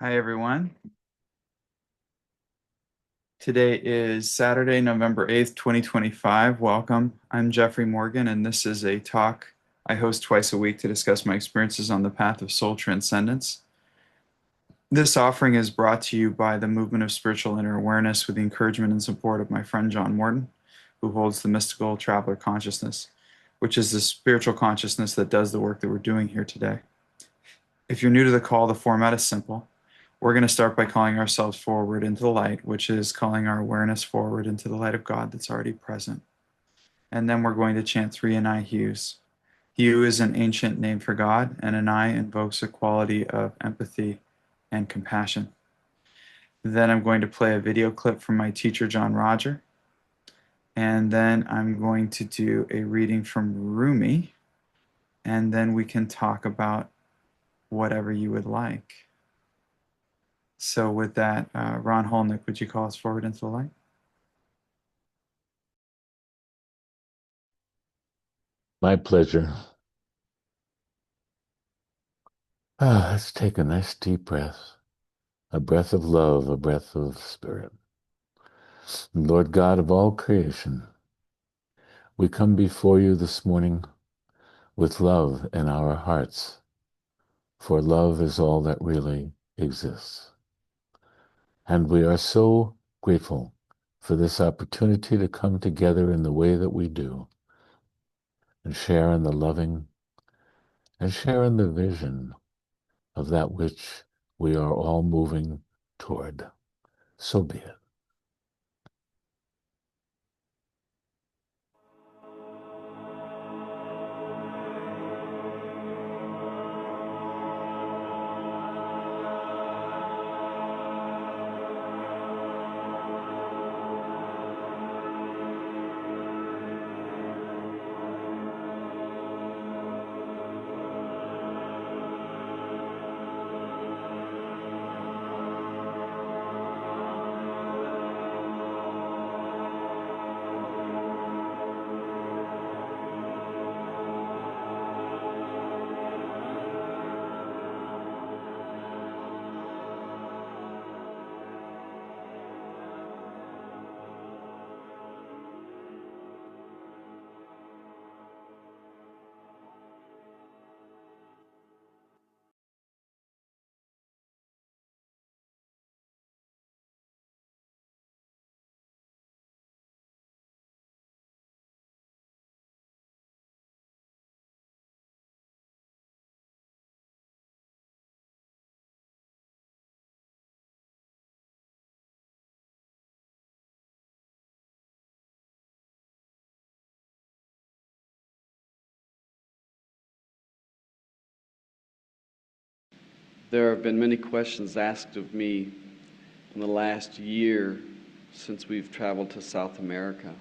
Hi, everyone. Today is Saturday, November 8th, 2025. Welcome. I'm Jeffrey Morgan, and this is a talk I host twice a week to discuss my experiences on the path of soul transcendence. This offering is brought to you by the Movement of Spiritual Inner Awareness with the encouragement and support of my friend John Morton, who holds the mystical traveler consciousness, which is the spiritual consciousness that does the work that we're doing here today. If you're new to the call, the format is simple. We're going to start by calling ourselves forward into the light, which is calling our awareness forward into the light of God that's already present. And then we're going to chant three Anai hues. Hu is an ancient name for God, and Anai invokes a quality of empathy and compassion. Then I'm going to play a video clip from my teacher, John Roger. And then I'm going to do a reading from Rumi. And then we can talk about whatever you would like. So with that, Ron Holnick, would you call us forward into the light? My pleasure. Let's take a nice deep breath, a breath of love, a breath of spirit. Lord God of all creation, we come before you this morning with love in our hearts, for love is all that really exists. And we are so grateful for this opportunity to come together in the way that we do and share in the loving and share in the vision of that which we are all moving toward. So be it. There have been many questions asked of me in the last year since we've traveled to South America.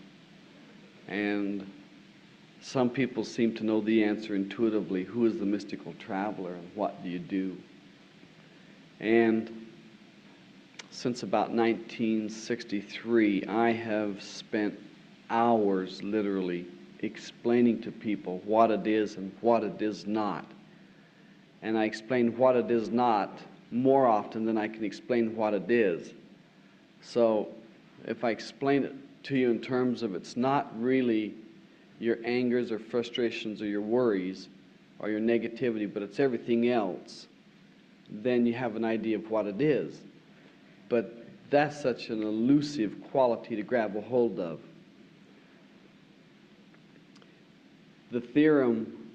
And some people seem to know the answer intuitively. Who is the mystical traveler and what do you do? And since about 1963, I have spent hours literally explaining to people what it is and what it is not. And I explain what it is not more often than I can explain what it is. So if I explain it to you in terms of it's not really your angers or frustrations or your worries or your negativity, but it's everything else, then you have an idea of what it is. But that's such an elusive quality to grab a hold of. The theorem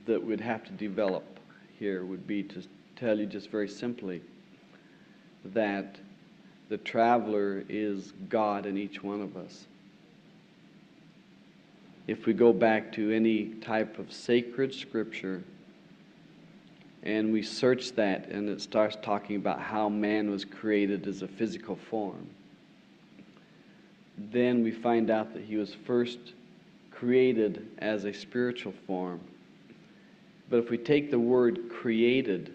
that we'd have to develop here would be to tell you just very simply that the traveler is God in each one of us. If we go back to any type of sacred scripture and we search that and it starts talking about how man was created as a physical form, then we find out that he was first created as a spiritual form. But if we take the word created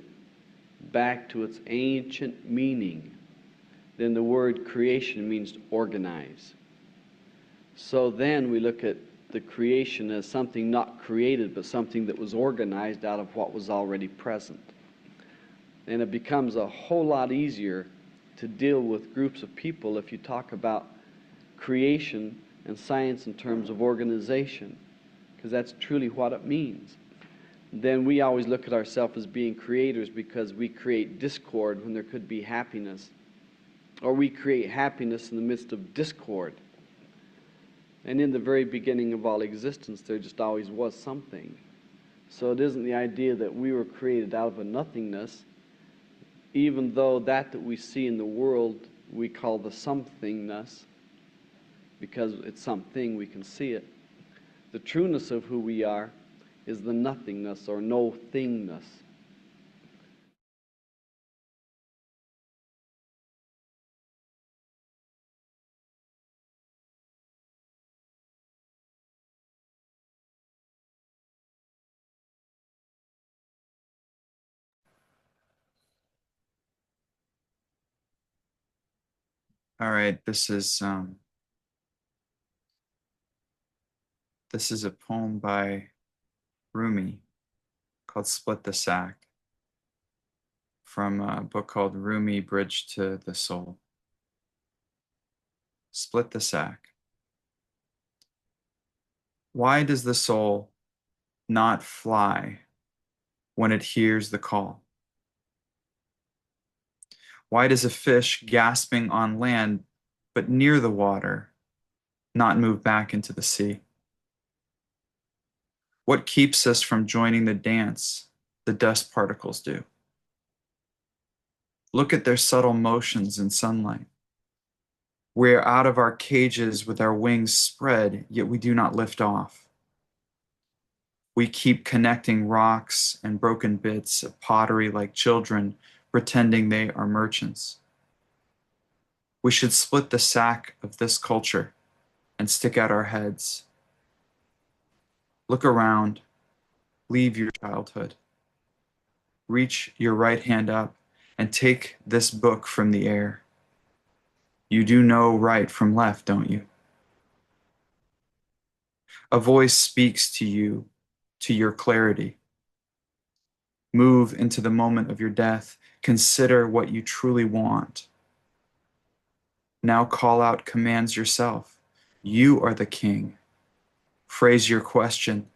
back to its ancient meaning, then the word creation means organize. So then we look at the creation as something not created, but something that was organized out of what was already present. And it becomes a whole lot easier to deal with groups of people if you talk about creation and science in terms of organization, because that's truly what it means. Then we always look at ourselves as being creators because we create discord when there could be happiness, or we create happiness in the midst of discord. And in the very beginning of all existence, there just always was something. So it isn't the idea that we were created out of a nothingness, even though that we see in the world we call the somethingness, because it's something, we can see it. The trueness of who we are is the nothingness or no thingness. All right, this is a poem by Rumi called "Split the Sack" from a book called Rumi Bridge to the Soul. Split the sack. Why does the soul not fly when it hears the call? Why does a fish gasping on land but near the water not move back into the sea? What keeps us from joining the dance the dust particles do? Look at their subtle motions in sunlight. We are out of our cages with our wings spread, yet we do not lift off. We keep connecting rocks and broken bits of pottery like children, pretending they are merchants. We should split the sack of this culture and stick out our heads. Look around, leave your childhood. Reach your right hand up and take this book from the air. You do know right from left, don't you? A voice speaks to you, to your clarity. Move into the moment of your death. Consider what you truly want. Now call out commands yourself. You are the king. Phrase your question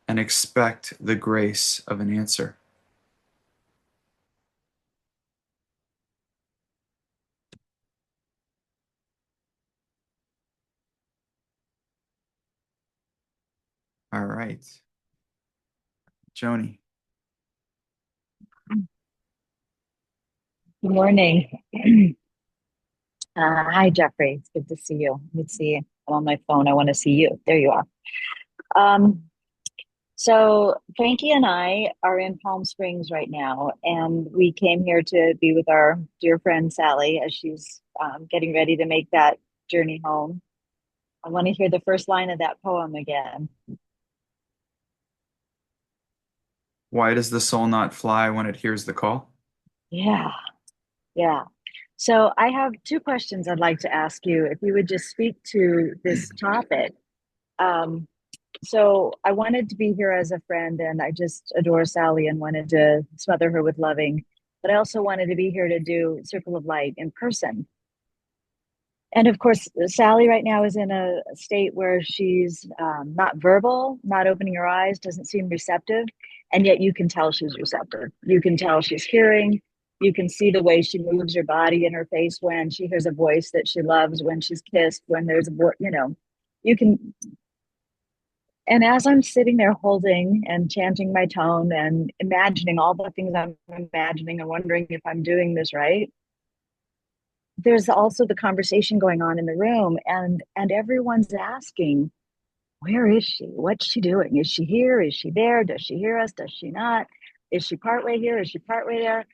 and expect the grace of an answer. All right. Joni. Good morning. Hi, Jeffrey. It's good to see you. Let me see. I'm on my phone. I want to see you. There you are. Um, so Frankie and I are in Palm Springs right now, and we came here to be with our dear friend Sally as she's getting ready to make that journey home. I want to hear the first line of that poem again. Why does the soul not fly when it hears the call? Yeah, yeah. So I have two questions I'd like to ask you. If you would just speak to this topic. Um, So I wanted to be here as a friend, and I just adore Sally and wanted to smother her with loving. But I also wanted to be here to do Circle of Light in person. And of course, Sally right now is in a state where she's not verbal, not opening her eyes, doesn't seem receptive. And yet you can tell she's receptive. You can tell she's hearing. You can see the way she moves her body and her face when she hears a voice that she loves, when she's kissed, when there's a, you can. And as I'm sitting there holding and chanting my tone and imagining all the things I'm imagining and wondering if I'm doing this right, there's also the conversation going on in the room, and everyone's asking, where is she? What's she doing? Is she here? Is she there? Does she hear us? Does she not? Is she partway here? Is she partway there?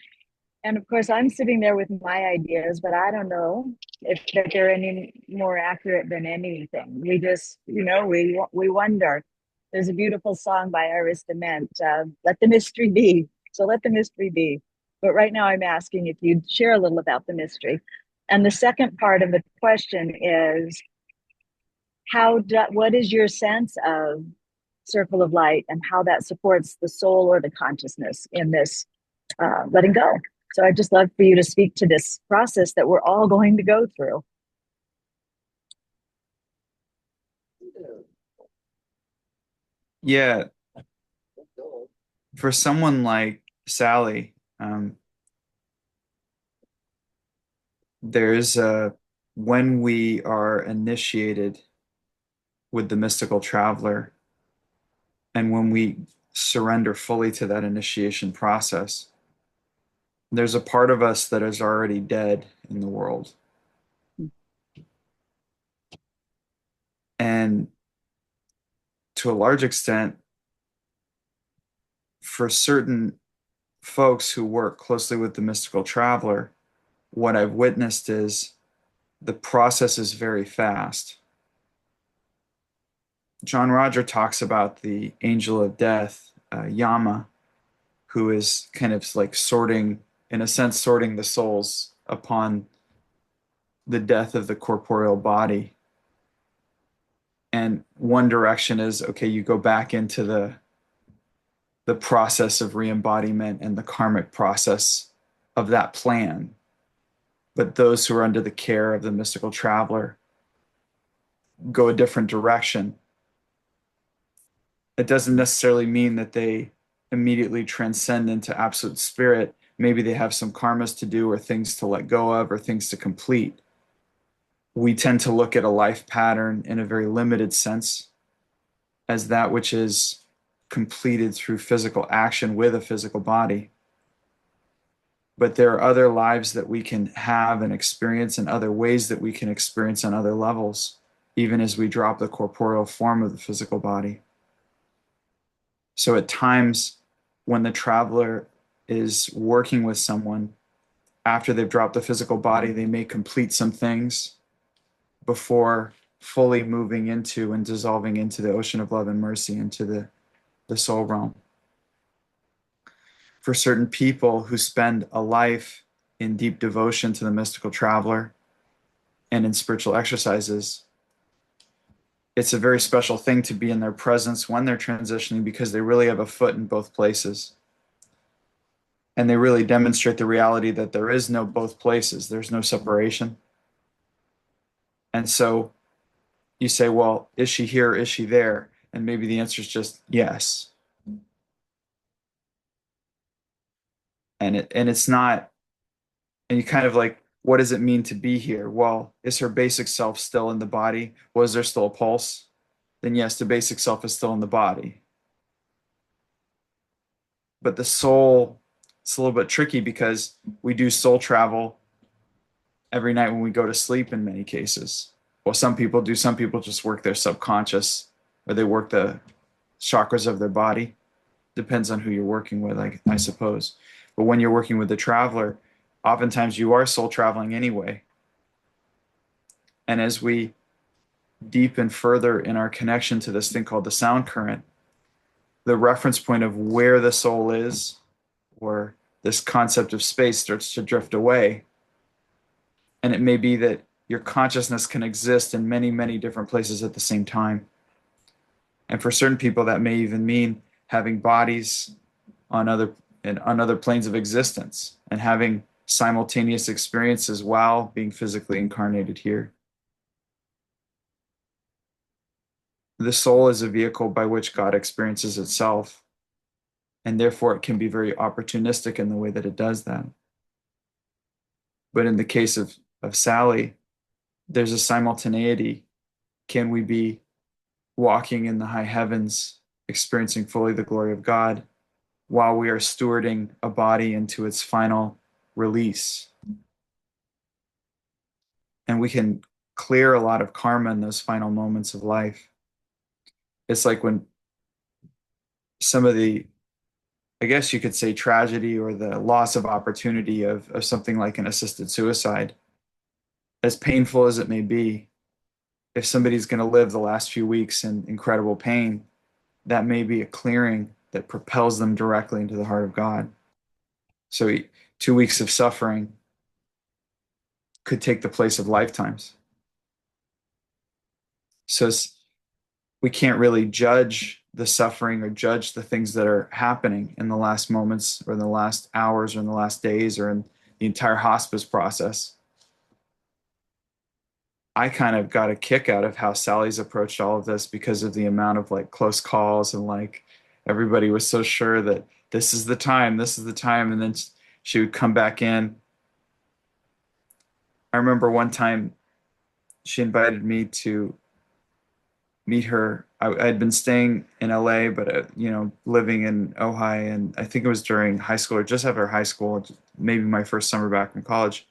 And of course, I'm sitting there with my ideas, but I don't know if that they're any more accurate than anything. We just, we wonder. There's a beautiful song by Iris Dement, "Let the Mystery Be." So let the mystery be. But right now, I'm asking if you'd share a little about the mystery. And the second part of the question is, what is your sense of Circle of Light and how that supports the soul or the consciousness in this letting go? So I'd just love for you to speak to this process that we're all going to go through. Yeah, for someone like Sally, there's a when we are initiated with the mystical traveler and when we surrender fully to that initiation process, there's a part of us that is already dead in the world. And to a large extent, for certain folks who work closely with the mystical traveler, what I've witnessed is the process is very fast. John Roger talks about the angel of death, Yama, who is kind of like sorting, in a sense, sorting the souls upon the death of the corporeal body. And one direction is, okay, you go back into the process of re-embodiment and the karmic process of that plan. But those who are under the care of the mystical traveler go a different direction. It doesn't necessarily mean that they immediately transcend into absolute spirit. Maybe they have some karmas to do or things to let go of or things to complete. We tend to look at a life pattern in a very limited sense as that which is completed through physical action with a physical body. But there are other lives that we can have and experience and other ways that we can experience on other levels, even as we drop the corporeal form of the physical body. So at times when the traveler is working with someone, after they've dropped the physical body, they may complete some things before fully moving into and dissolving into the ocean of love and mercy, into the soul realm. For certain people who spend a life in deep devotion to the mystical traveler and in spiritual exercises, it's a very special thing to be in their presence when they're transitioning because they really have a foot in both places. And they really demonstrate the reality that there is no both places, there's no separation. And so you say, well, is she here? Or is she there? And maybe the answer is just yes. And it's not, and you kind of like, what does it mean to be here? Well, is her basic self still in the body? Was there still a pulse? Then yes, the basic self is still in the body. But the soul, it's a little bit tricky because we do soul travel every night when we go to sleep in many cases. Well, some people do, some people just work their subconscious or they work the chakras of their body. Depends on who you're working with, I suppose. But when you're working with the traveler, oftentimes you are soul traveling anyway. And as we deepen further in our connection to this thing called the sound current, the reference point of where the soul is, or this concept of space starts to drift away. And it may be that your consciousness can exist in many, many different places at the same time. And for certain people, that may even mean having bodies on other planes of existence and having simultaneous experiences while being physically incarnated here. The soul is a vehicle by which God experiences itself, and therefore it can be very opportunistic in the way that it does that. But in the case of Sally, there's a simultaneity. Can we be walking in the high heavens, experiencing fully the glory of God, while we are stewarding a body into its final release? And we can clear a lot of karma in those final moments of life. It's like when some of the, I guess you could say, tragedy or the loss of opportunity of something like an assisted suicide, as painful as it may be, if somebody's going to live the last few weeks in incredible pain, that may be a clearing that propels them directly into the heart of God. So 2 weeks of suffering could take the place of lifetimes. So we can't really judge the suffering or judge the things that are happening in the last moments or in the last hours or in the last days or in the entire hospice process. I kind of got a kick out of how Sally's approached all of this because of the amount of like close calls and like everybody was so sure that this is the time, this is the time. And then she would come back in. I remember one time she invited me to meet her. I had been staying in LA, but living in Ojai, and I think it was during high school or just after high school, maybe my first summer back in college.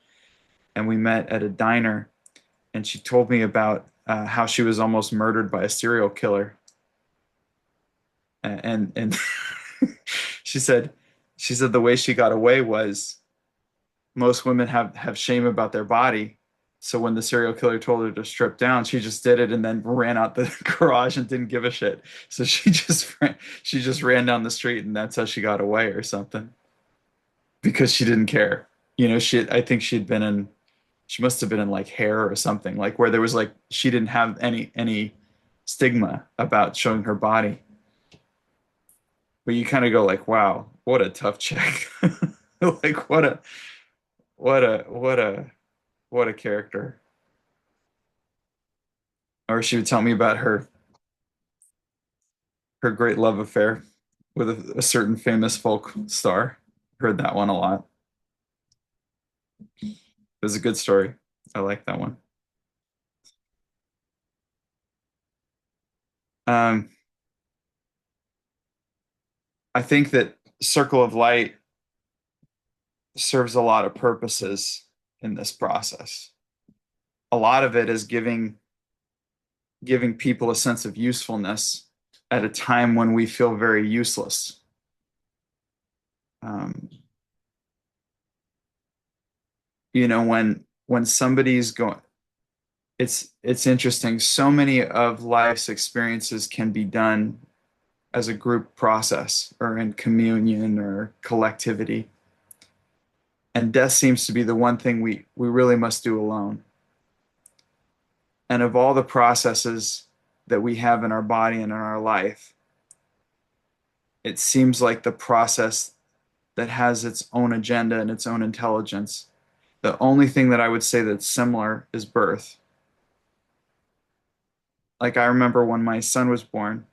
And we met at a diner, and she told me about how she was almost murdered by a serial killer. And she said the way she got away was most women have shame about their body. So when the serial killer told her to strip down, she just did it and then ran out the garage and didn't give a shit. So she just ran down the street and that's how she got away or something because she didn't care. I think she must have been in like hair or something like where there was like she didn't have any stigma about showing her body. But you kind of go like, wow, what a tough chick. Like what a what a what a character. Or she would tell me about her great love affair with a certain famous folk star. Heard that one a lot. It was a good story. I like that one. Um, I think that Circle of Light serves a lot of purposes in this process. A lot of it is giving people a sense of usefulness at a time when we feel very useless. Um, when somebody's going, it's interesting. So many of life's experiences can be done as a group process or in communion or collectivity. And death seems to be the one thing we really must do alone. And of all the processes that we have in our body and in our life, it seems like the process that has its own agenda and its own intelligence. The only thing that I would say that's similar is birth. Like I remember when my son was born,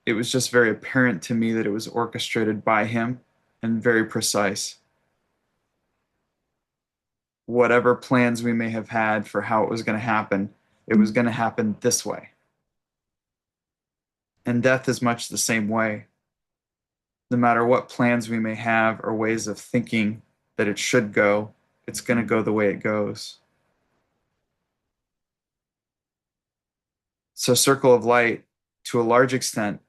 it was just very apparent to me that it was orchestrated by him and very precise. Whatever plans we may have had for how it was going to happen, it was going to happen this way. And death is much the same way. No matter what plans we may have or ways of thinking that it should go, it's going to go the way it goes. So, Circle of Light, to a large extent,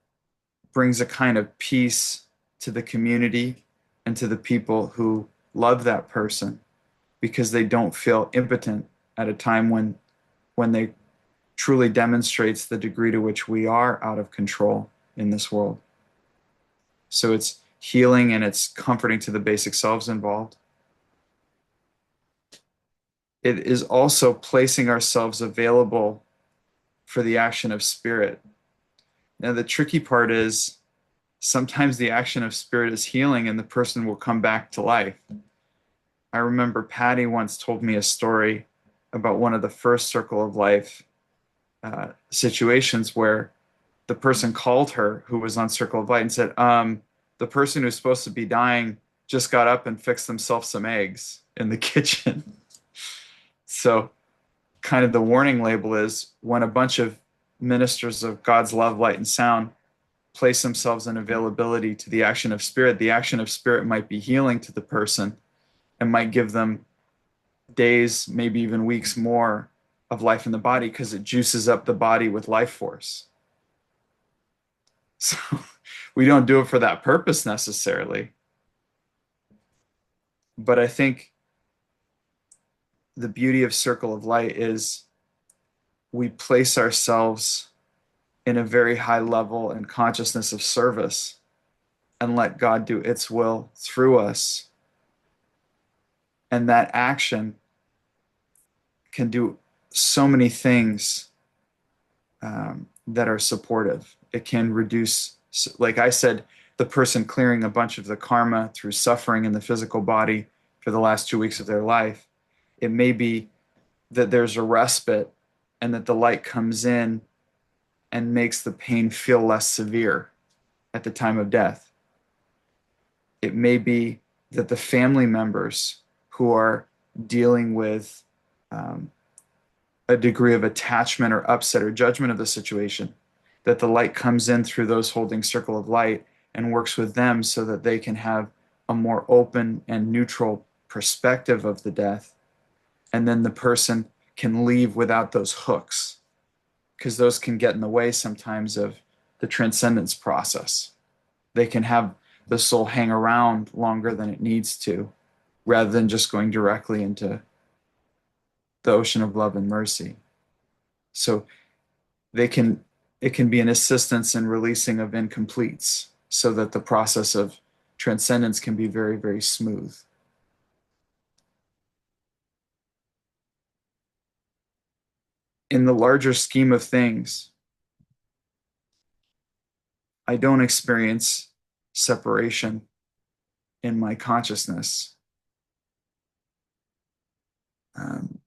brings a kind of peace to the community and to the people who love that person because they don't feel impotent at a time when they truly demonstrates the degree to which we are out of control in this world. So it's healing and it's comforting to the basic selves involved. It is also placing ourselves available for the action of spirit. Now, the tricky part is sometimes the action of spirit is healing and the person will come back to life. I remember Patty once told me a story about one of the first Circle of Life situations where the person called her who was on Circle of Light and said, the person who's supposed to be dying just got up and fixed themselves some eggs in the kitchen. So kind of the warning label is when a bunch of ministers of God's love, light, and sound place themselves in availability to the action of spirit might be healing to the person and might give them days, maybe even weeks more of life in the body because it juices up the body with life force. So we don't do it for that purpose necessarily. But I think the beauty of Circle of Light is we place ourselves in a very high level and consciousness of service and let God do its will through us. And that action can do so many things that are supportive. It can reduce, like I said, the person clearing a bunch of the karma through suffering in the physical body for the last 2 weeks of their life. It may be that there's a respite and that the light comes in and makes the pain feel less severe at the time of death. It may be that the family members who are dealing with a degree of attachment or upset or judgment of the situation, that the light comes in through those holding circle of light and works with them so that they can have a more open and neutral perspective of the death. And then the person can leave without those hooks, because those can get in the way sometimes of the transcendence process. They can have the soul hang around longer than it needs to, rather than just going directly into the ocean of love and mercy. So they can it can be an assistance in releasing of incompletes so that the process of transcendence can be very, very smooth. In the larger scheme of things, I don't experience separation in my consciousness um,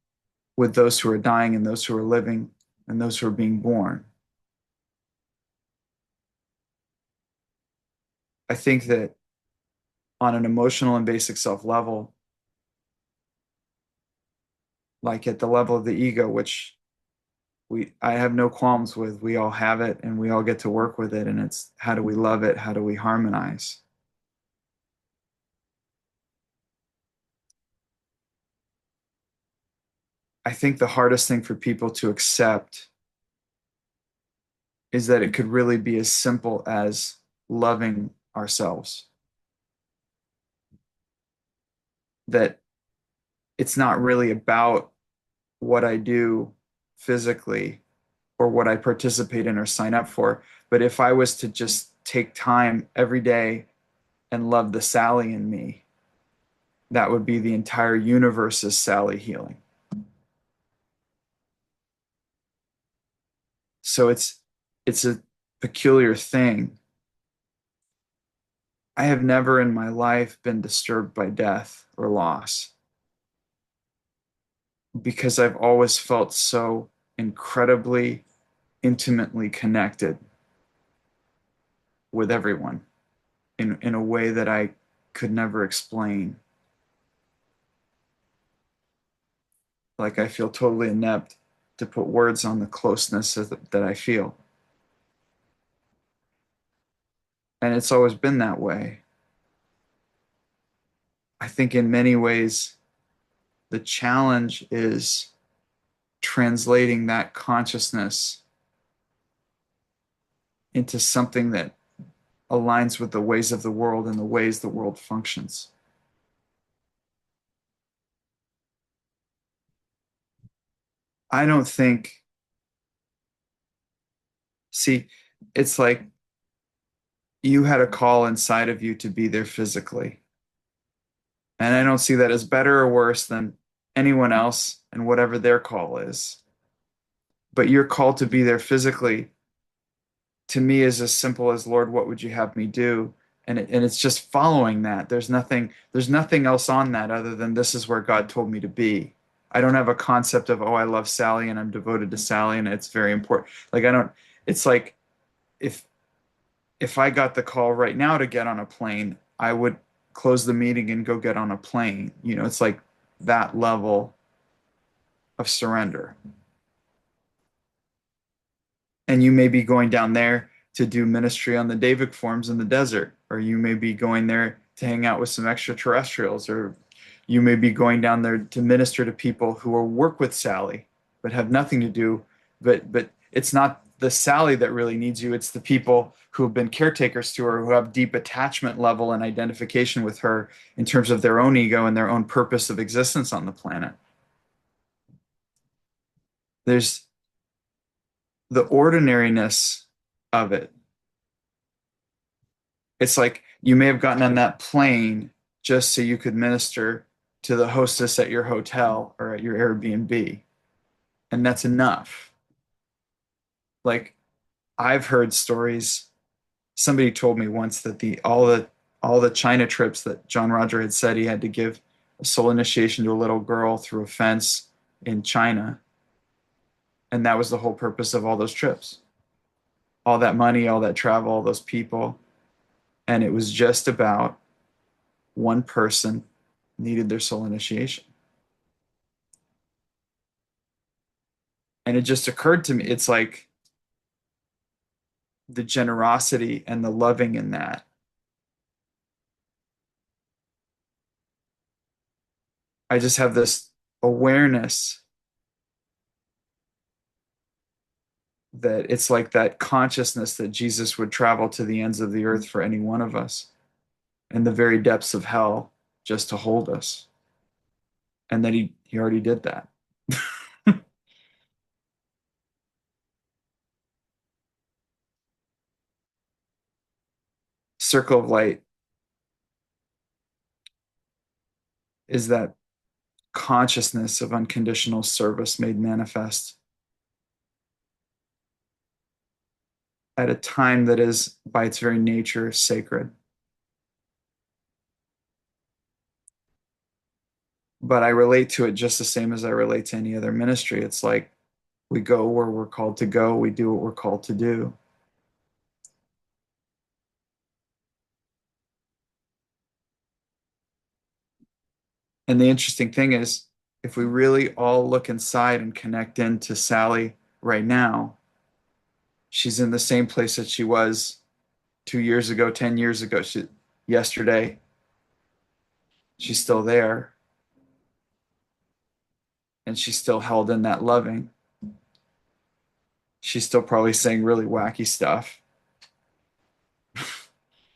with those who are dying and those who are living and those who are being born. I think that on an emotional and basic self level, like at the level of the ego, which I have no qualms with, we all have it and we all get to work with it, and it's how do we love it? How do we harmonize? I think the hardest thing for people to accept is that it could really be as simple as loving ourselves. That it's not really about what I do physically or what I participate in or sign up for. But if I was to just take time every day and love the Sally in me, that would be the entire universe's Sally healing. So it's a peculiar thing. I have never in my life been disturbed by death or loss because I've always felt so incredibly intimately connected with everyone in a way that I could never explain. Like I feel totally inept to put words on the closeness that I feel. And it's always been that way. I think in many ways, the challenge is translating that consciousness into something that aligns with the ways of the world and the ways the world functions. I don't think, see, it's like you had a call inside of you to be there physically. And I don't see that as better or worse than anyone else and whatever their call is. But your call to be there physically, to me, is as simple as, Lord, what would you have me do? And it's just following that. There's nothing else on that other than this is where God told me to be. I don't have a concept of, oh, I love Sally and I'm devoted to Sally and it's very important. Like I don't, it's like if I got the call right now to get on a plane, I would close the meeting and go get on a plane. You know, it's like that level of surrender. And you may be going down there to do ministry on the Davic forms in the desert, or you may be going there to hang out with some extraterrestrials, or you may be going down there to minister to people who will work with Sally, but have nothing to do. But it's not the Sally that really needs you. It's the people who have been caretakers to her, who have deep attachment level and identification with her in terms of their own ego and their own purpose of existence on the planet. There's the ordinariness of it. It's like you may have gotten on that plane just so you could minister to the hostess at your hotel or at your Airbnb. And that's enough. Like, I've heard stories. Somebody told me once that all the China trips that John Roger had said he had to give a soul initiation to a little girl through a fence in China, and that was the whole purpose of all those trips. All that money, all that travel, all those people, and it was just about one person needed their soul initiation. And it just occurred to me, it's like the generosity and the loving in that. I just have this awareness that it's like that consciousness that Jesus would travel to the ends of the earth for any one of us in the very depths of hell just to hold us. And that he already did that. Circle of light is that consciousness of unconditional service made manifest at a time that is, by its very nature, sacred. But I relate to it just the same as I relate to any other ministry. It's like we go where we're called to go, we do what we're called to do. And the interesting thing is, if we really all look inside and connect into Sally right now, she's in the same place that she was 2 years ago, 10 years ago, yesterday. She's still there. And she's still held in that loving. She's still probably saying really wacky stuff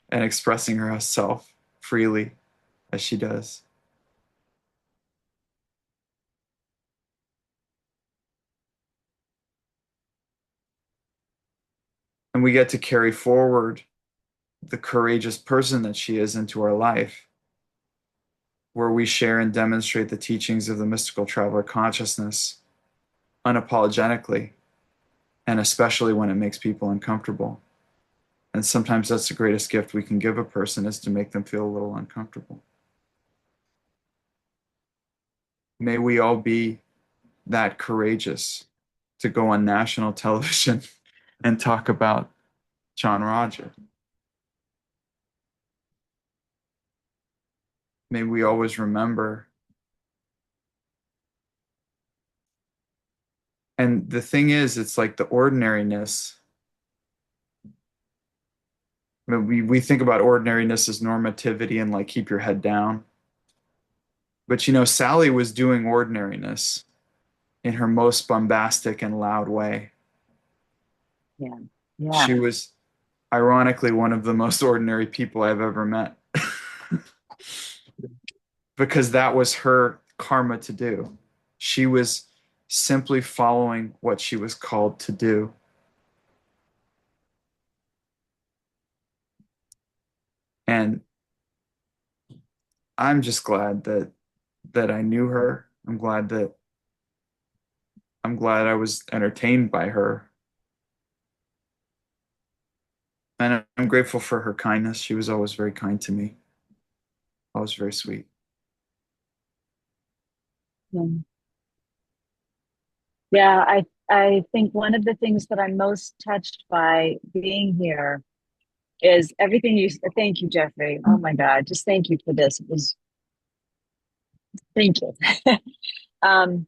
and expressing herself freely as she does. And we get to carry forward the courageous person that she is into our life, where we share and demonstrate the teachings of the mystical traveler consciousness unapologetically, and especially when it makes people uncomfortable. And sometimes that's the greatest gift we can give a person, is to make them feel a little uncomfortable. May we all be that courageous to go on national television and talk about John Roger. May we always remember. And the thing is, it's like the ordinariness. I mean, we think about ordinariness as normativity and like keep your head down. But Sally was doing ordinariness in her most bombastic and loud way. Yeah. Yeah. She was ironically one of the most ordinary people I've ever met. Because that was her karma to do. She was simply following what she was called to do. And I'm just glad that I knew her. I'm glad I was entertained by her. And I'm grateful for her kindness. She was always very kind to me. Always very sweet. Yeah, I think one of the things that I'm most touched by being here is everything you. Thank you, Jeffrey. Oh my God, just thank you for this. It was thank you. um,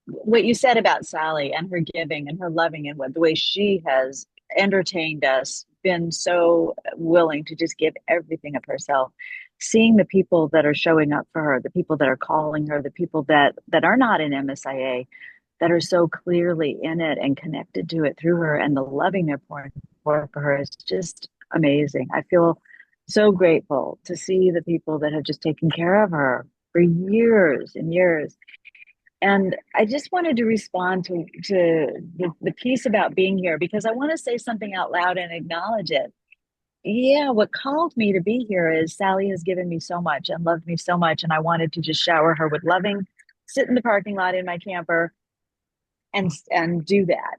what you said about Sally and her giving and her loving and what the way she has entertained us, been so willing to just give everything of herself. Seeing the people that are showing up for her, the people that are calling her, the people that are not in MSIA, that are so clearly in it and connected to it through her, and the loving they're pouring for her is just amazing. I feel so grateful to see the people that have just taken care of her for years and years. And I just wanted to respond to the piece about being here, because I want to say something out loud and acknowledge it. Yeah, what called me to be here is Sally has given me so much and loved me so much. And I wanted to just shower her with loving, sit in the parking lot in my camper and do that,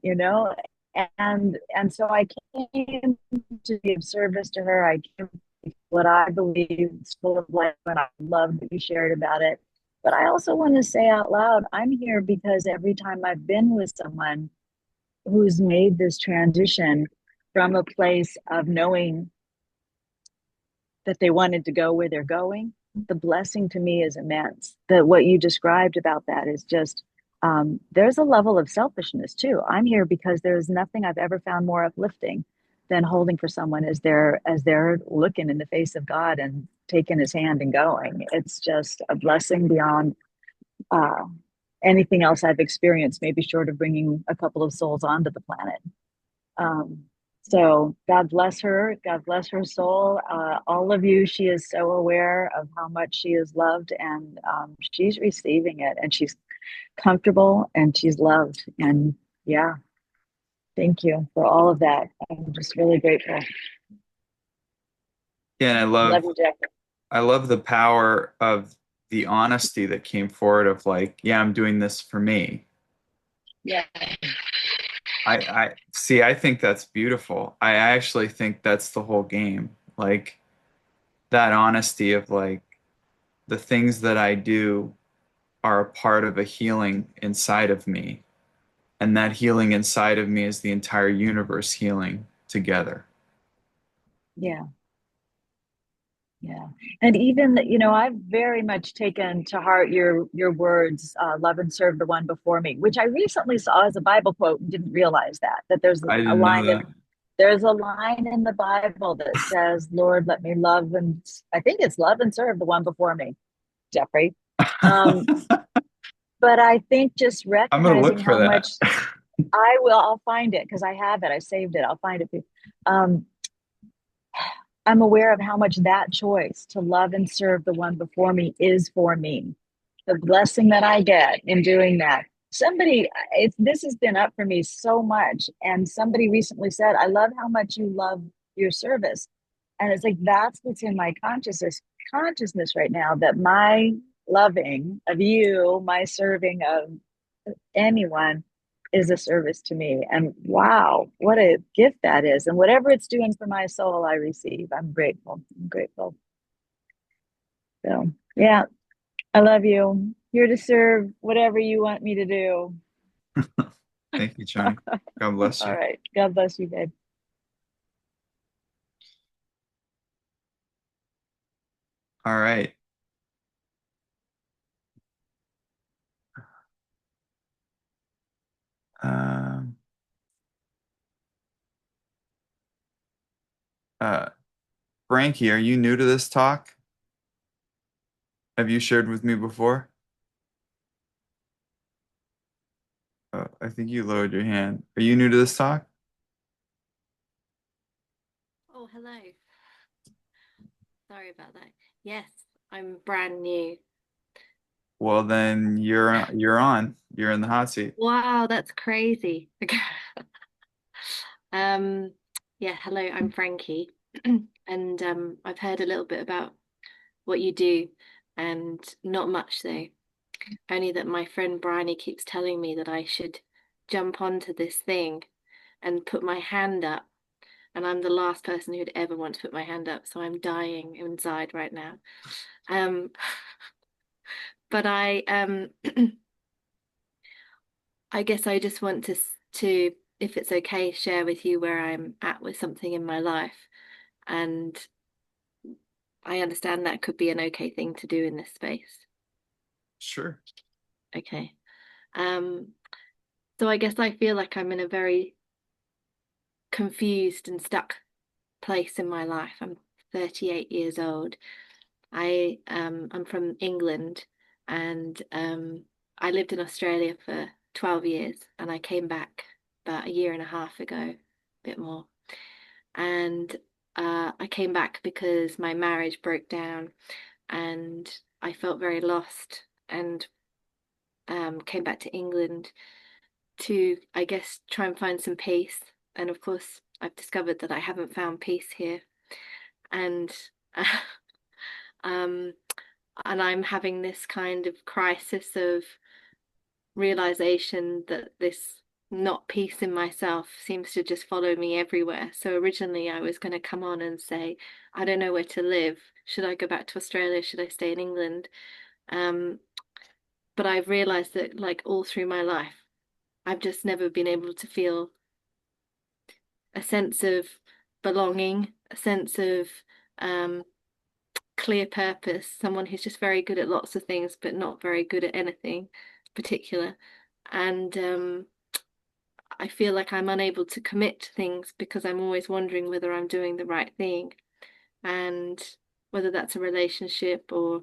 And so I came to be of service to her. I came to what I believe is full of life, and I love that you shared about it. But I also want to say out loud, I'm here because every time I've been with someone who's made this transition from a place of knowing that they wanted to go where they're going, the blessing to me is immense. That what you described about that is just there's a level of selfishness too. I'm here because there's nothing I've ever found more uplifting than holding for someone as they're looking in the face of God and taking his hand and going. It's just a blessing beyond uh, anything else I've experienced, maybe short of bringing a couple of souls onto the planet. Um, so God bless her. God bless her soul. All of you, she is so aware of how much she is loved, and she's receiving it, and she's comfortable, and she's loved. And yeah, thank you for all of that. I'm just really grateful. Yeah, and Love you, Jack. I love the power of the honesty that came forward of like, yeah, I'm doing this for me. Yeah, I see, I think that's beautiful. I actually think that's the whole game. Like that honesty of like the things that I do are a part of a healing inside of me. And that healing inside of me is the entire universe healing together. yeah. Yeah. And even, I've very much taken to heart your words, love and serve the one before me, which I recently saw as a Bible quote and didn't realize that there's I a didn't know line in that. there's a line in the Bible that says, Lord, let me love, and I think it's love and serve the one before me, Jeffrey. Um, but I think just I'm gonna recognizing look for how that. much I'll find it because I have it. I saved it. I'll find it. Um, I'm aware of how much that choice to love and serve the one before me is for me. The blessing that I get in doing that. This has been up for me so much. And somebody recently said, I love how much you love your service. And it's like, that's what's in my consciousness right now, that my loving of you, my serving of anyone is a service to me. And wow, what a gift that is. And whatever it's doing for my soul, I receive. I'm grateful. I'm grateful. So, yeah, I love you. Here to serve whatever you want me to do. Thank you, Johnny. God bless All you. right. God bless you, babe. All right. Um, uh, Frankie, are you new to this talk? Have you shared with me before? I think you lowered your hand. Are you new to this talk? Oh, hello. Sorry about that. Yes, I'm brand new. Well, then you're on. You're in the hot seat. Wow, that's crazy. Um, yeah, hello, I'm Frankie. And I've heard a little bit about what you do, and not much though. Only that my friend Bryony keeps telling me that I should jump onto this thing and put my hand up. And I'm the last person who'd ever want to put my hand up, so I'm dying inside right now. Um, but I guess I just want to, if it's okay, share with you where I'm at with something in my life. And I understand that could be an okay thing to do in this space. Sure. Okay. Um, so I guess I feel like I'm in a very confused and stuck place in my life. I'm 38 years old. I'm from England, and I lived in Australia for 12 years, and I came back about a year and a half ago, a bit more. And I came back because my marriage broke down, and I felt very lost, and came back to England to, I guess, try and find some peace. And of course, I've discovered that I haven't found peace here, and um, and I'm having this kind of crisis of realization that this not peace in myself seems to just follow me everywhere. So originally I was going to come on and say, I don't know where to live. Should I go back to Australia? Should I stay in England? Um, but I've realized that like all through my life, I've just never been able to feel a sense of belonging, a sense of um, clear purpose, someone who's just very good at lots of things, but not very good at anything particular. And I feel like I'm unable to commit to things because I'm always wondering whether I'm doing the right thing and whether that's a relationship or,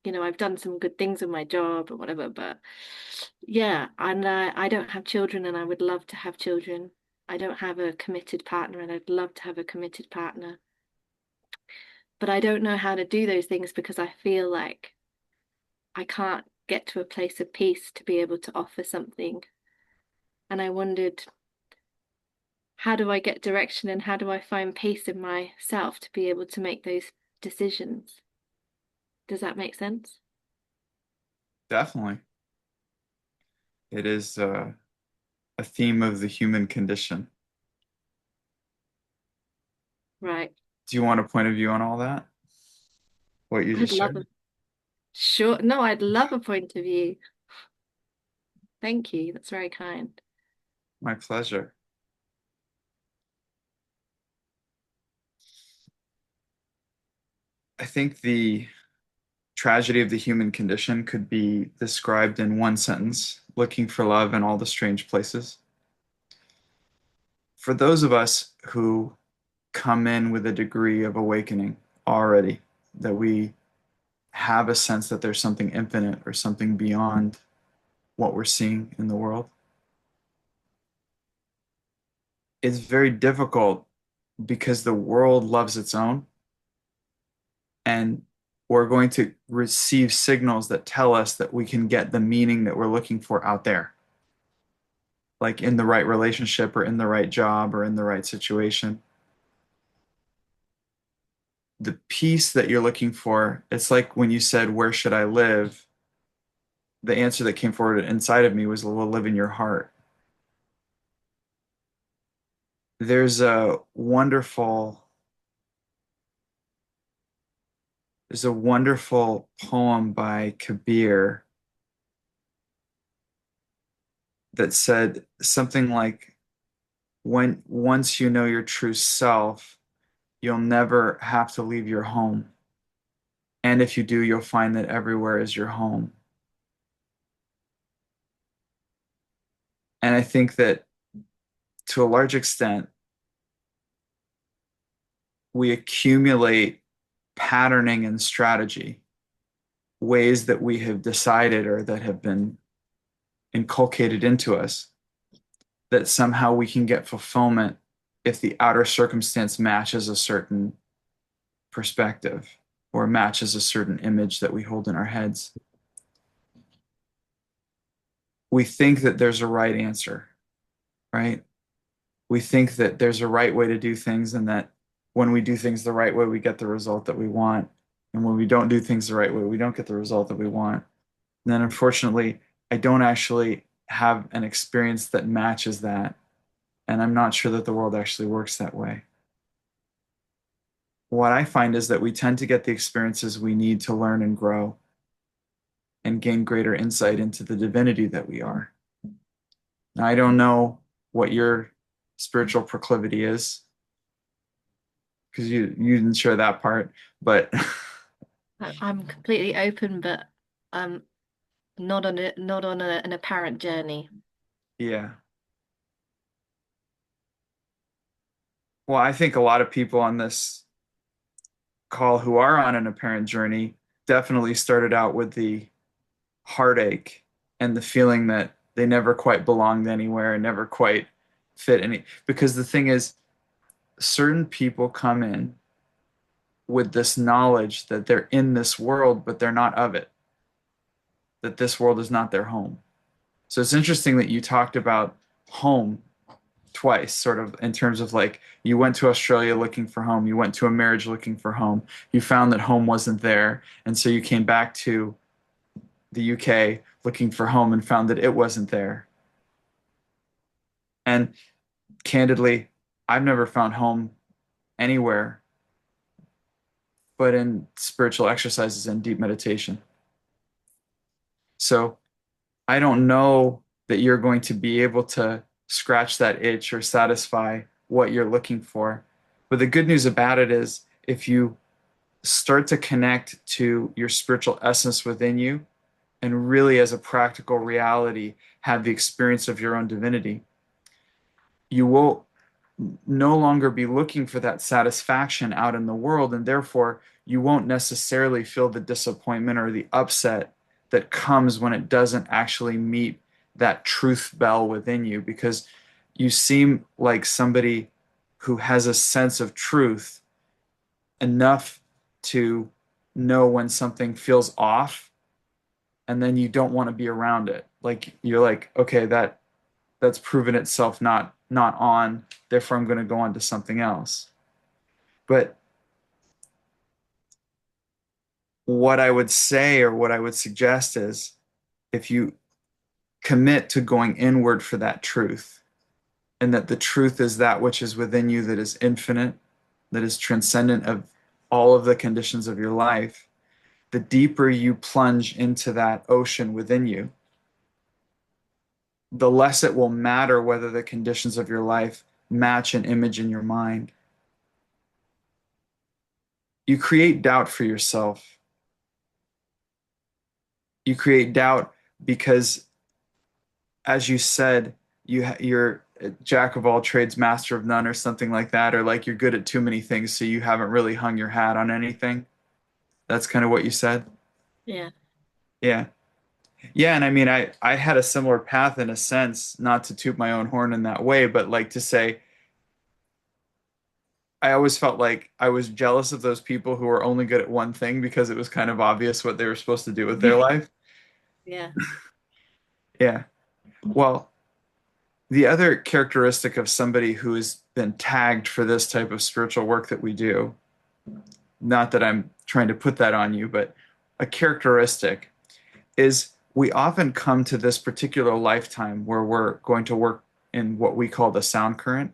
I've done some good things in my job or whatever. But yeah, and I don't have children and I would love to have children. I don't have a committed partner and I'd love to have a committed partner. But I don't know how to do those things because I feel like I can't get to a place of peace to be able to offer something. And I wondered, how do I get direction and how do I find peace in myself to be able to make those decisions? Does that make sense? Definitely. It is a theme of the human condition. Right. Do you want a point of view on all that? What you I'd just love a shared? sure. No, I'd love a point of view. Thank you. That's very kind. My pleasure. I think the tragedy of the human condition could be described in one sentence: looking for love in all the strange places. For those of us who come in with a degree of awakening already, that we have a sense that there's something infinite or something beyond what we're seeing in the world, it's very difficult because the world loves its own, and we're going to receive signals that tell us that we can get the meaning that we're looking for out there, like in the right relationship or in the right job or in the right situation. The peace that you're looking for, it's like when you said, "Where should I live?" The answer that came forward inside of me was, "Well, live in your heart." There's a wonderful there's a wonderful poem by Kabir that said something like, when once you know your true self, you'll never have to leave your home. And if you do, you'll find that everywhere is your home. And I think that to a large extent, we accumulate patterning and strategy, ways that we have decided or that have been inculcated into us, that somehow we can get fulfillment if the outer circumstance matches a certain perspective or matches a certain image that we hold in our heads. We think that there's a right answer, right? We think that there's a right way to do things, and that when we do things the right way, we get the result that we want. And when we don't do things the right way, we don't get the result that we want. And then unfortunately, I don't actually have an experience that matches that. And I'm not sure that the world actually works that way. What I find is that we tend to get the experiences we need to learn and grow and gain greater insight into the divinity that we are. Now, I don't know what your spiritual proclivity is, because you didn't share that part, but I'm completely open, but I'm not on an apparent journey. yeah. Well, I think a lot of people on this call who are on an apparent journey definitely started out with the heartache and the feeling that they never quite belonged anywhere and never quite fit any. Because the thing is, certain people come in with this knowledge that they're in this world, but they're not of it, that this world is not their home. So it's interesting that you talked about home twice, sort of in terms of like you went to Australia looking for home, you went to a marriage looking for home, you found that home wasn't there, and so you came back to the UK looking for home and found that it wasn't there. And candidly, I've never found home anywhere but in spiritual exercises and deep meditation. So I don't know that you're going to be able to scratch that itch or satisfy what you're looking for. But the good news about it is if you start to connect to your spiritual essence within you and really, as a practical reality, have the experience of your own divinity, you will no longer be looking for that satisfaction out in the world, and therefore you won't necessarily feel the disappointment or the upset that comes when it doesn't actually meet that truth bell within you, because you seem like somebody who has a sense of truth enough to know when something feels off, and then you don't want to be around it. Like you're like, okay, that's proven itself not on, therefore I'm going to go on to something else. But what I would say or what I would suggest is if you commit to going inward for that truth, and that the truth is that which is within you, that is infinite, that is transcendent of all of the conditions of your life, the deeper you plunge into that ocean within you, the less it will matter whether the conditions of your life match an image in your mind. You create doubt for yourself. You create doubt because, as you said, you're a jack of all trades, master of none, or something like that, or like you're good at too many things, so you haven't really hung your hat on anything. That's kind of what you said. Yeah. Yeah. Yeah, and I mean, I had a similar path in a sense, not to toot my own horn in that way, but like to say, I always felt like I was jealous of those people who were only good at one thing because it was kind of obvious what they were supposed to do with their life. Yeah. Yeah. Well, the other characteristic of somebody who has been tagged for this type of spiritual work that we do, not that I'm trying to put that on you, but a characteristic is we often come to this particular lifetime where we're going to work in what we call the sound current,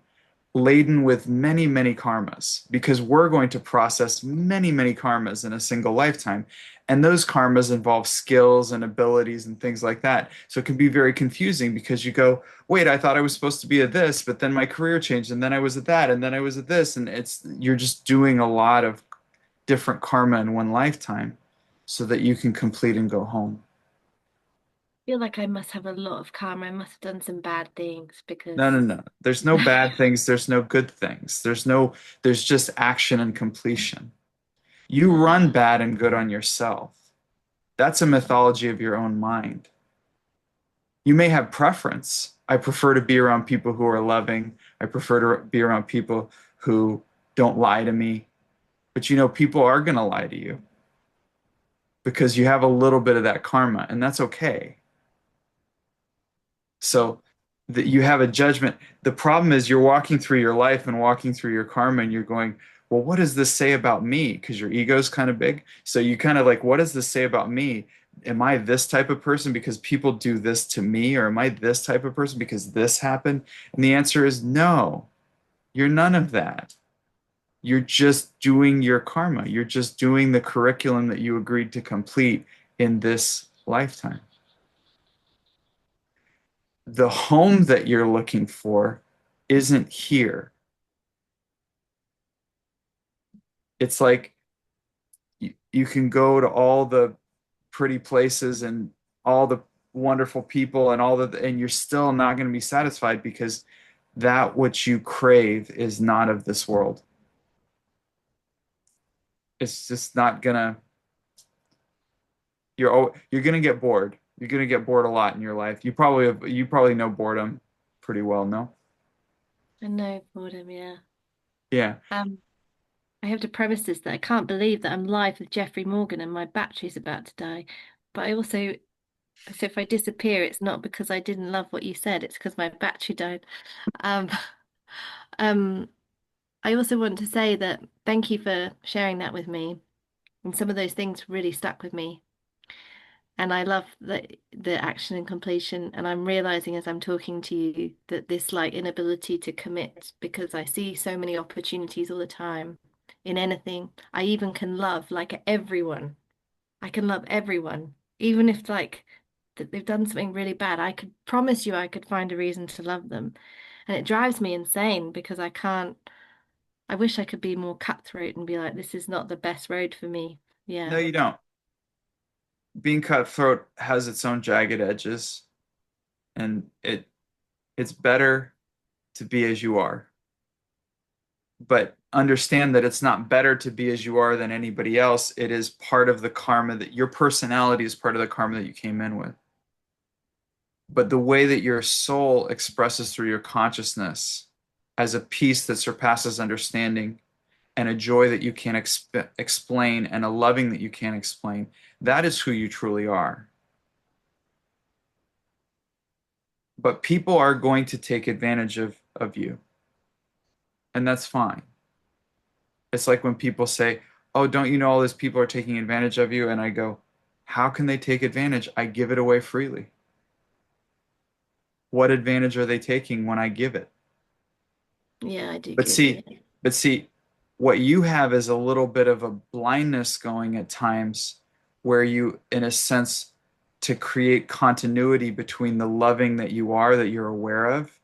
laden with many, many karmas, because we're going to process many, many karmas in a single lifetime. And those karmas involve skills and abilities and things like that. So it can be very confusing because you go, wait, I thought I was supposed to be at this, but then my career changed, and then I was at that, and then I was at this. And you're just doing a lot of different karma in one lifetime so that you can complete and go home. Feel like I must have a lot of karma. I must have done some bad things because No, no, no. There's no bad things. There's no good things. There's just action and completion. You run uh, bad and good on yourself. That's a mythology of your own mind. You may have preference. I prefer to be around people who are loving. I prefer to be around people who don't lie to me. But people are going to lie to you because you have a little bit of that karma, and that's okay. So that you have a judgment. The problem is you're walking through your life and walking through your karma, and you're going, well, what does this say about me? Because your ego's kind of big. So you kind of like, what does this say about me? Am I this type of person because people do this to me? Or am I this type of person because this happened? And the answer is no, you're none of that. You're just doing your karma. You're just doing the curriculum that you agreed to complete in this lifetime. The home that you're looking for isn't here. It's like you can go to all the pretty places and all the wonderful people and and you're still not going to be satisfied because that which you crave is not of this world. It's just not gonna you're gonna get bored. You're gonna get bored a lot in your life. You probably know boredom pretty well, no? I know boredom, yeah. Yeah. Um, I have to premise this that I can't believe that I'm live with Jeffrey Morgan and my battery's about to die. But I also, so if I disappear, it's not because I didn't love what you said, it's because my battery died. Um, um, I also want to say that thank you for sharing that with me. And some of those things really stuck with me. And I love the action and completion. And I'm realizing as I'm talking to you that this like inability to commit, because I see so many opportunities all the time in anything. I even can love like everyone. I can love everyone, even if like they've done something really bad. I could promise you I could find a reason to love them. And it drives me insane because I can't, I wish I could be more cutthroat and be like, this is not the best road for me. No, Yeah. you don't. Being cutthroat has its own jagged edges, and it's better to be as you are. But understand that it's not better to be as you are than anybody else. It is part of the karma that your personality is part of the karma that you came in with. But the way that your soul expresses through your consciousness as a peace that surpasses understanding and a joy that you can't explain and a loving that you can't explain, that is who you truly are. But people are going to take advantage of you, and that's fine. It's like when people say, "Oh, don't you know all these people are taking advantage of you?" And I go, "How can they take advantage? I give it away freely. What advantage are they taking when I give it?" Yeah, I do But give see, it. but see, what you have is a little bit of a blindness going at times where you, in a sense, to create continuity between the loving that you are, that you're aware of,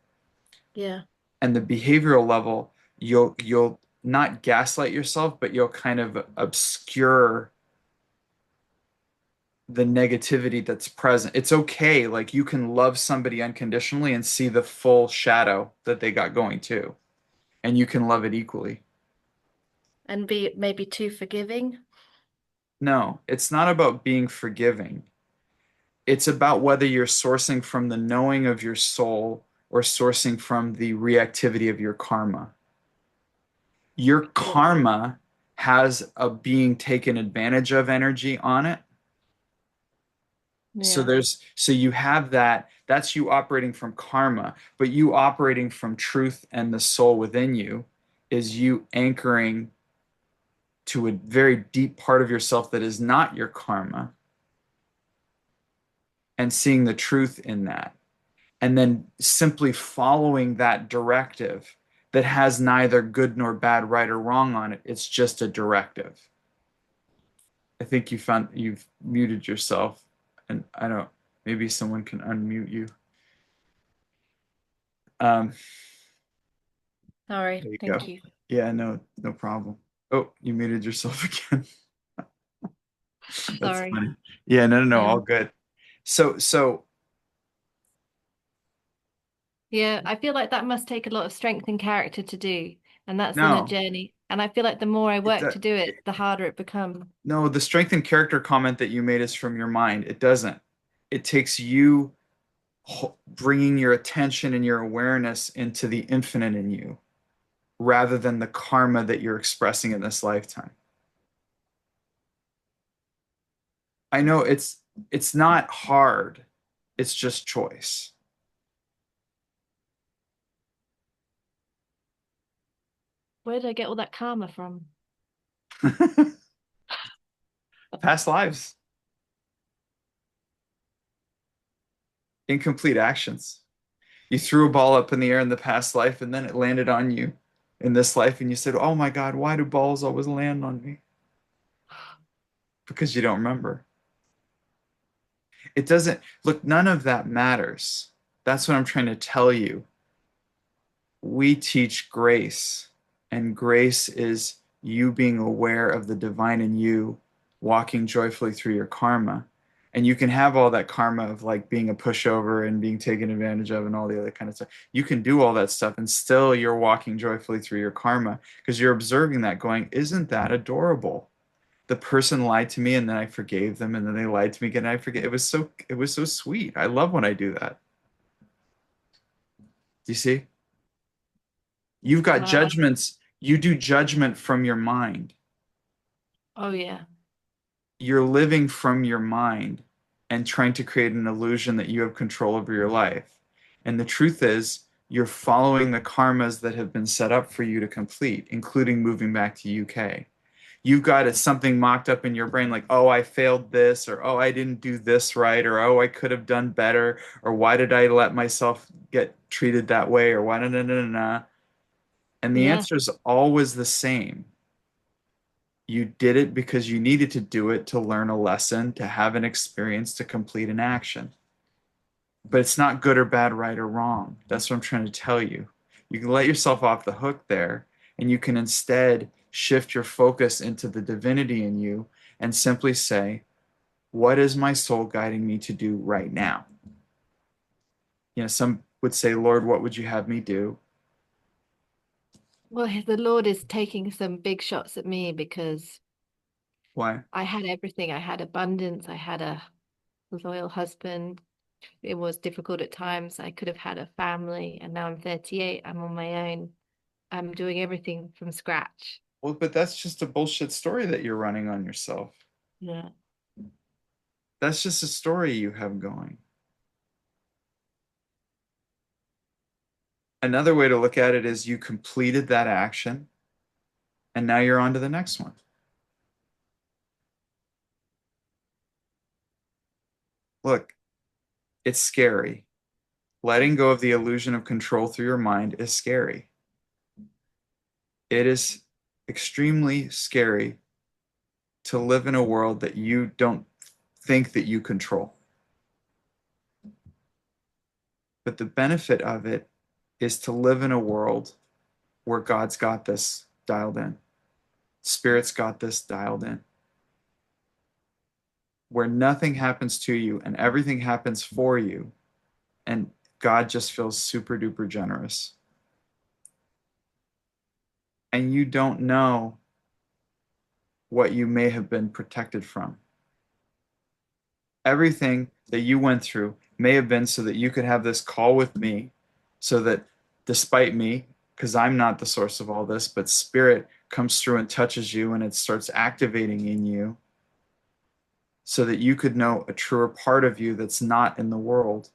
Yeah. and the behavioral level, you'll not gaslight yourself, but you'll kind of obscure the negativity that's present. It's okay. Like you can love somebody unconditionally and see the full shadow that they got going too. And you can love it equally. And be maybe too forgiving. No, it's not about being forgiving. It's about whether you're sourcing from the knowing of your soul or sourcing from the reactivity of your karma. Your Yeah. karma has a being taken advantage of energy on it. Yeah. So you have that's you operating from karma, but you operating from truth and the soul within you is you anchoring to a very deep part of yourself that is not your karma and seeing the truth in that. And then simply following that directive that has neither good nor bad, right or wrong on it. It's just a directive. I think you've muted yourself, and I don't. Maybe someone can unmute you. Um, Sorry. there you go. Thank you. Yeah, no problem. Oh, you muted yourself again. That's Sorry. funny. Yeah, no, Yeah. all good. So Yeah, I feel like that must take a lot of strength and character to do, and that's in a no, journey. And I feel like the more I it, work to do it, the harder it becomes. no, the strength and character comment that you made is from your mind. It doesn't. It takes you bringing your attention and your awareness into the infinite in you rather than the karma that you're expressing in this lifetime. I know it's not hard. It's just choice. Where did I get all that karma from? Past lives, incomplete actions. You threw a ball up in the air in the past life and then it landed on you in this life and you said, "Oh my God, why do balls always land on me?" Because you don't remember. It doesn't look, none of that matters. That's what I'm trying to tell you. We teach grace, and grace is you being aware of the divine in you, walking joyfully through your karma. And you can have all that karma of like being a pushover and being taken advantage of and all the other kind of stuff. You can do all that stuff and still you're walking joyfully through your karma because you're observing that going, "Isn't that adorable? The person lied to me and then I forgave them and then they lied to me again and I forget." It was so sweet. I love when I do that. Do you see? You've got Wow. judgments. You do judgment from your mind. Oh yeah. You're living from your mind and trying to create an illusion that you have control over your life. And the truth is, you're following the karmas that have been set up for you to complete, including moving back to UK. You've got something mocked up in your brain like, oh, I failed this, or oh, I didn't do this right, or oh, I could have done better, or why did I let myself get treated that way, or why, na. And the Yeah. answer is always the same. You did it because you needed to do it to learn a lesson, to have an experience, to complete an action. But it's not good or bad, right or wrong. That's what I'm trying to tell you. You can let yourself off the hook there, and you can instead shift your focus into the divinity in you and simply say, what is my soul guiding me to do right now? Some would say, Lord, what would you have me do? Well, the Lord is taking some big shots at me because Why? I had everything. I had abundance. I had a loyal husband. It was difficult at times. I could have had a family, and now I'm 38. I'm on my own. I'm doing everything from scratch. Well, but that's just a bullshit story that you're running on yourself. Yeah. That's just a story you have going. Another way to look at it is you completed that action and now you're on to the next one. Look, it's scary. Letting go of the illusion of control through your mind is scary. It is extremely scary to live in a world that you don't think that you control. But the benefit of it is to live in a world where God's got this dialed in. Spirit's got this dialed in. Where nothing happens to you and everything happens for you. And God just feels super duper generous. And you don't know what you may have been protected from. Everything that you went through may have been so that you could have this call with me, so that despite me, because I'm not the source of all this, but Spirit comes through and touches you and it starts activating in you so that you could know a truer part of you that's not in the world.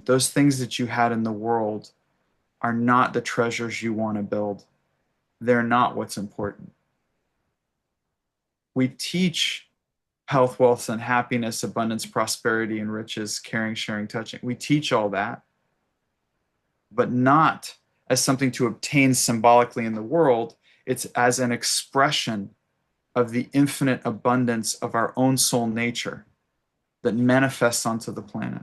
Those things that you had in the world are not the treasures you want to build. They're not what's important. We teach health, wealth, and happiness, abundance, prosperity, and riches, caring, sharing, touching. We teach all that, but not as something to obtain symbolically in the world. It's as an expression of the infinite abundance of our own soul nature that manifests onto the planet.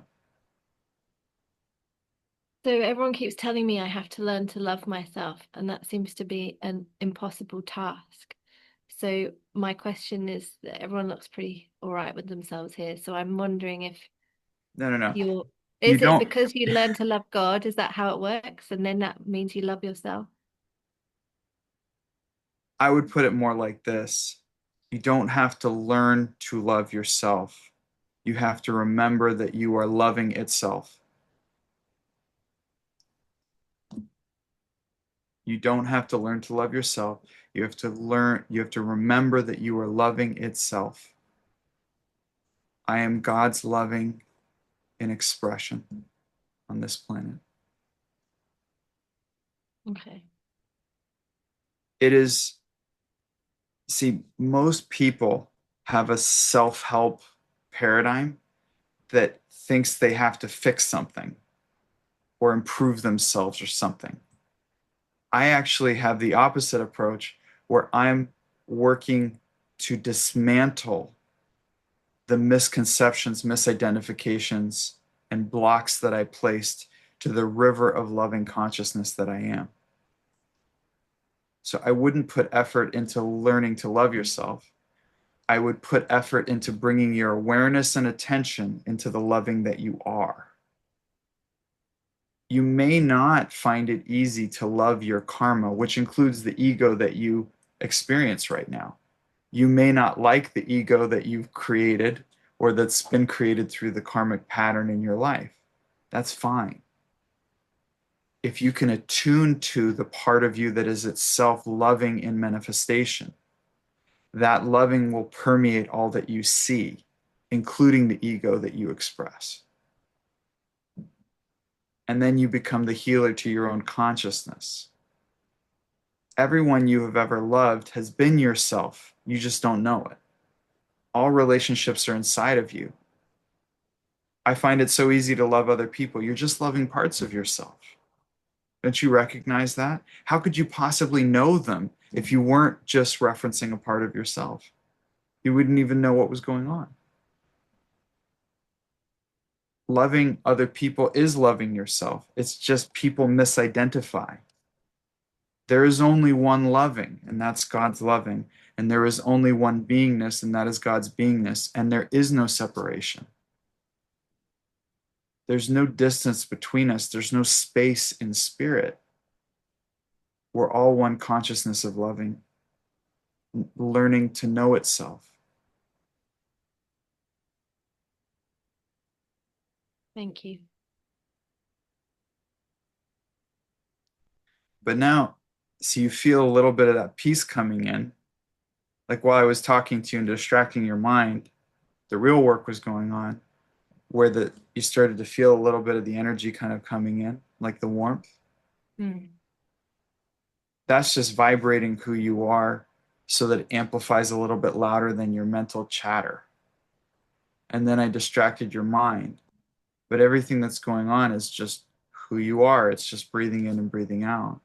So everyone keeps telling me I have to learn to love myself, and that seems to be an impossible task. So my question is that everyone looks pretty all right with themselves here. So I'm wondering if No, no, no. you're, You is it don't, because you learn to love God? Is that how it works? And then that means you love yourself? I would put it more like this. You don't have to learn to love yourself. You have to remember that you are loving itself. You don't have to learn to love yourself. You have to remember that you are loving itself. I am God's loving in expression on this planet. Okay. It is, see, most people have a self-help paradigm that thinks they have to fix something or improve themselves or something. I actually have the opposite approach where I'm working to dismantle the misconceptions, misidentifications, and blocks that I placed to the river of loving consciousness that I am. So I wouldn't put effort into learning to love yourself. I would put effort into bringing your awareness and attention into the loving that you are. You may not find it easy to love your karma, which includes the ego that you experience right now. You may not like the ego that you've created or that's been created through the karmic pattern in your life. That's fine. If you can attune to the part of you that is itself loving in manifestation, that loving will permeate all that you see, including the ego that you express. And then you become the healer to your own consciousness. Everyone you have ever loved has been yourself You just don't know it. All relationships are inside of you. I find it so easy to love other people. You're just loving parts of yourself. Don't you recognize that? How could you possibly know them if you weren't just referencing a part of yourself? You wouldn't even know what was going on. Loving other people is loving yourself. It's just people misidentify. There is only one loving, and that's God's loving. And there is only one beingness, and that is God's beingness. And there is no separation. There's no distance between us. There's no space in spirit. We're all one consciousness of loving, learning to know itself. Thank you. But now, so you feel a little bit of that peace coming in. Like while I was talking to you and distracting your mind, the real work was going on, where you started to feel a little bit of the energy kind of coming in, like the warmth. Mm. That's just vibrating who you are so that it amplifies a little bit louder than your mental chatter. And then I distracted your mind. But everything that's going on is just who you are. It's just breathing in and breathing out.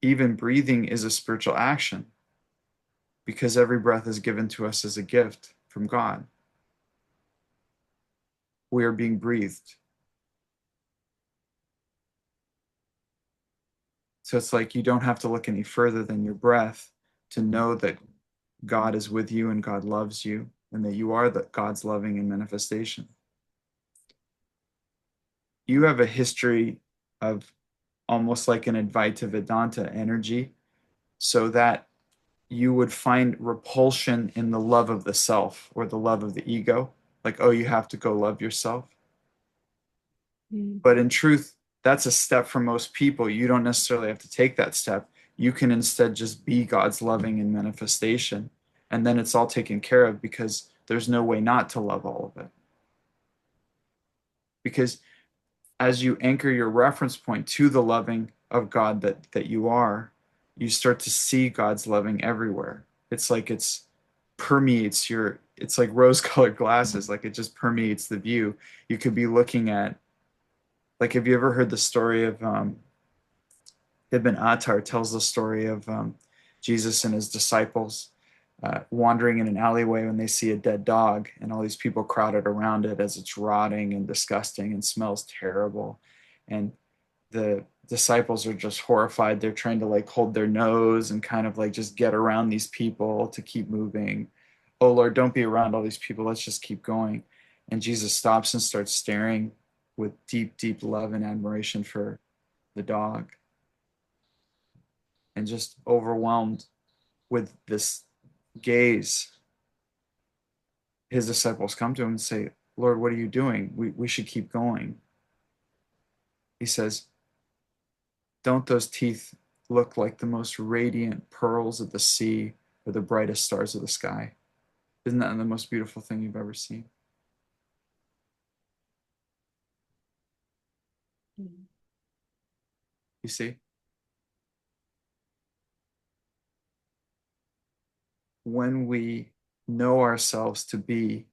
Even breathing is a spiritual action because every breath is given to us as a gift from God. We are being breathed. So it's like you don't have to look any further than your breath to know that God is with you and God loves you and that you are God's loving in manifestation. You have a history of almost like an Advaita Vedanta energy, so that you would find repulsion in the love of the self or the love of the ego. Like, oh, you have to go love yourself. Mm. But in truth, that's a step for most people. You don't necessarily have to take that step. You can instead just be God's loving in manifestation. And then it's all taken care of because there's no way not to love all of it. Because as you anchor your reference point to the loving of God that you are, you start to see God's loving everywhere. It's like permeates it's like rose colored glasses, like it just permeates the view. You could be looking at, like, have you ever heard the story of Ibn Attar tells the story of Jesus and his disciples wandering in an alleyway when they see a dead dog and all these people crowded around it as it's rotting and disgusting and smells terrible. And the disciples are just horrified. They're trying to like hold their nose and kind of like just get around these people to keep moving. Oh Lord, don't be around all these people. Let's just keep going. And Jesus stops and starts staring with deep, deep love and admiration for the dog, and just overwhelmed with this gaze. His disciples come to him and say, Lord, what are you doing? We should keep going. He says, don't those teeth look like the most radiant pearls of the sea or the brightest stars of the sky? Isn't that the most beautiful thing you've ever seen? Mm. You see? When we know ourselves to be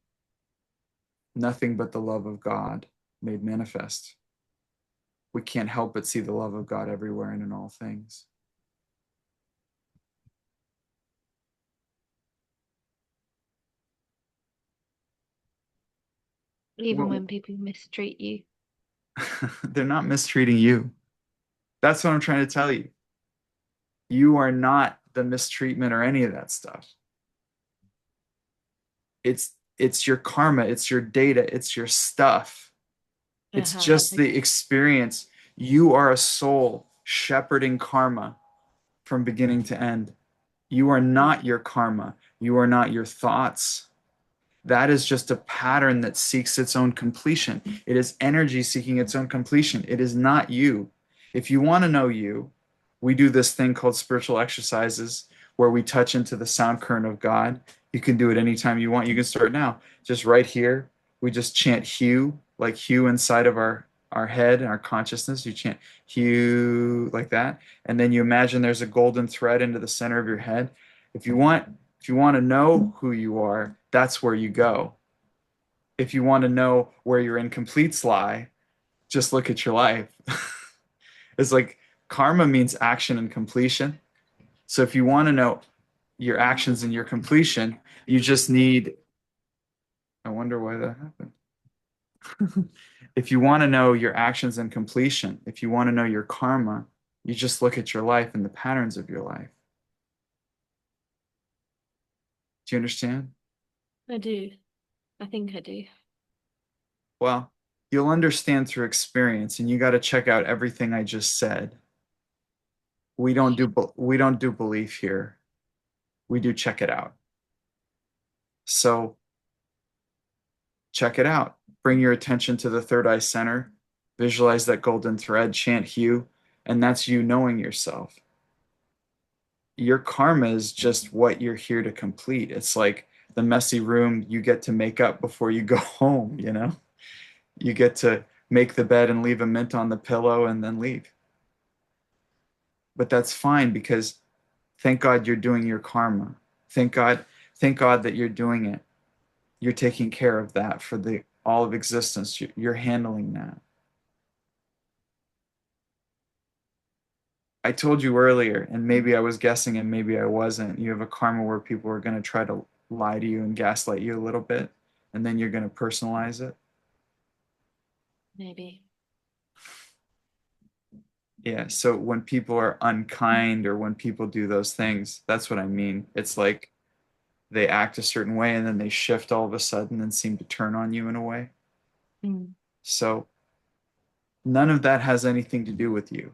nothing but the love of God made manifest, we can't help but see the love of God everywhere and in all things. Even Well, when people mistreat you. they're not mistreating you. That's what I'm trying to tell you. You are not the mistreatment or any of that stuff. It's your karma, it's your data, it's your stuff. It's just Okay. the experience. You are a soul shepherding karma from beginning to end. You are not your karma. You are not your thoughts. That is just a pattern that seeks its own completion. It is energy seeking its own completion. It is not you. If you want to know you, we do this thing called spiritual exercises where we touch into the sound current of God. You can do it anytime you want. You can start now. Just right here, we just chant Hugh, like Hugh inside of our head and our consciousness. You chant Hugh like that. And then you imagine there's a golden thread into the center of your head. If you want to know who you are, that's where you go. If you want to know where your incompletes lie, just look at your life. It's like karma means action and completion. So if you want to know your actions and your completion, you just need, I wonder why that happened. If you want to know your actions and completion, if you want to know your karma, you just look at your life and the patterns of your life. Do you understand? I do. I think I do. Well, you'll understand through experience, and you got to check out everything I just said. We don't do belief here. We do check it out. So check it out. Bring your attention to the third eye center. Visualize that golden thread, chant hue, and that's you knowing yourself. Your karma is just what you're here to complete. It's like the messy room you get to make up before you go home, you know? You get to make the bed and leave a mint on the pillow and then leave. But that's fine because thank God you're doing your karma. Thank God that you're doing it. You're taking care of that for the all of existence. You're handling that. I told you earlier, and maybe I was guessing and maybe I wasn't. You have a karma where people are going to try to lie to you and gaslight you a little bit, and then you're going to personalize it. Maybe. Yeah. So when people are unkind or when people do those things, that's what I mean. It's like they act a certain way and then they shift all of a sudden and seem to turn on you in a way. Mm. So none of that has anything to do with you.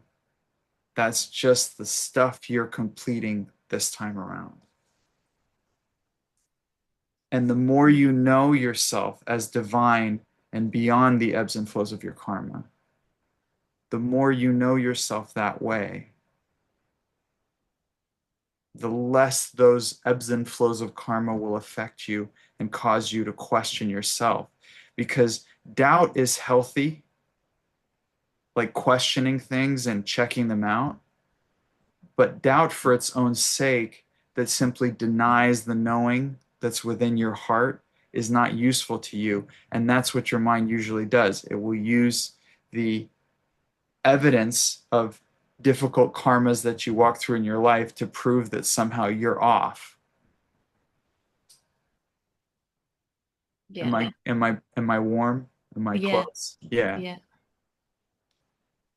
That's just the stuff you're completing this time around. And the more you know yourself as divine and beyond the ebbs and flows of your karma, the more you know yourself that way, the less those ebbs and flows of karma will affect you and cause you to question yourself. Because doubt is healthy, like questioning things and checking them out, but doubt for its own sake that simply denies the knowing that's within your heart is not useful to you. And that's what your mind usually does. It will use the evidence of difficult karmas that you walk through in your life to prove that somehow you're off. Yeah. Am I warm? Am I Yeah. close? Yeah. Yeah.